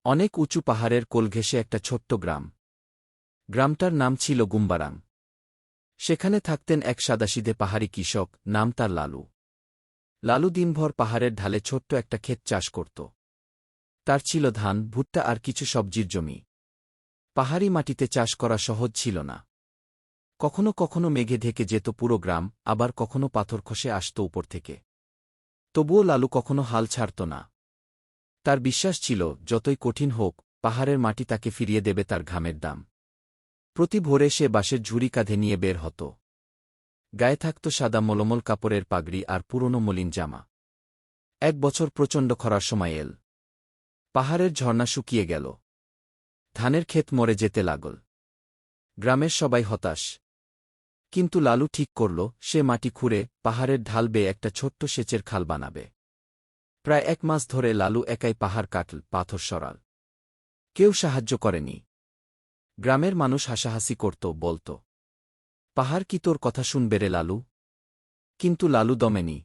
অনেক উঁচু পাহাড়ের কোল ঘেঁষে একটা ছোট্ট গ্রাম। গ্রামটার নাম ছিল গুম্বারাং। সেখানে থাকতেন এক সাদাসিধে পাহাড়ি কৃষক, নাম তার লালু। লালু দিনভর পাহাড়ের ঢালে ছোট্ট একটা ক্ষেত চাষ করত। তার ছিল ধান, ভুট্টা আর কিছু সবজির জমি। পাহাড়ি মাটিতে চাষ করা সহজ ছিল না। কখনো কখনো মেঘে ঢেকে যেত পুরো গ্রাম, আবার কখনো পাথর খসে আসত উপর থেকে। তবুও লালু কখনো হাল ছাড়ত না। তার বিশ্বাস ছিল, যতই কঠিন হোক, পাহাড়ের মাটি তাকে ফিরিয়ে দেবে তার ঘামের দাম। প্রতি ভোরে সে বাঁশের ঝুড়ি কাঁধে নিয়ে বের হতো। গায়ে থাকত সাদা মলমল কাপড়ের পাগড়ি আর পুরনো মলিন জামা। এক বছর প্রচণ্ড খরার সময় এল। পাহাড়ের ঝর্ণা শুকিয়ে গেল। ধানের ক্ষেত মরে যেতে লাগল। গ্রামের সবাই হতাশ। কিন্তু লালু ঠিক করল, সে মাটি খুঁড়ে পাহাড়ের ঢাল বেয়ে একটা ছোট্ট সেচের খাল বানাবে। প্রায় 1 মাস ধরে লালু একাই পাহাড় কাটল, পাথর সরাল। কেউ সাহায্য করেনি। গ্রামের মানুষ হাসাহাসি করত, বলত, পাহাড় কি তোর কথা শুনবে রে লালু? কিন্তু লালু দমেনি।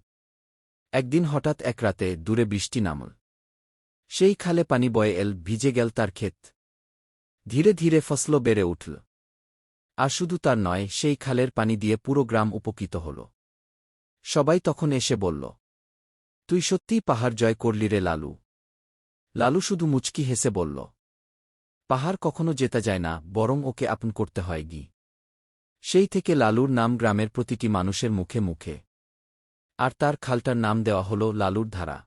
একদিন হঠাৎ এক রাতে দূরে বৃষ্টি নামল। সেই খালে পানি বয়ে এল, ভিজে গেল তার ক্ষেত। ধীরে ধীরে ফসল বেড়ে উঠল। আর শুধু তার নয়, সেই খালের পানি দিয়ে পুরো গ্রাম উপকৃত হল। সবাই তখন এসে বলল, তুই সত্যিই পাহাড় জয় করলি রে লালু। লালু শুধু মুচকি হেসে বলল, পাহাড় কখনো জেতা যায় না, বরং ওকে আপন করতে হয় গি। সেই থেকে লালুর নাম গ্রামের প্রতিটি মানুষের মুখে মুখে। আর তার খালটার নাম দেওয়া হল লালুর ধারা।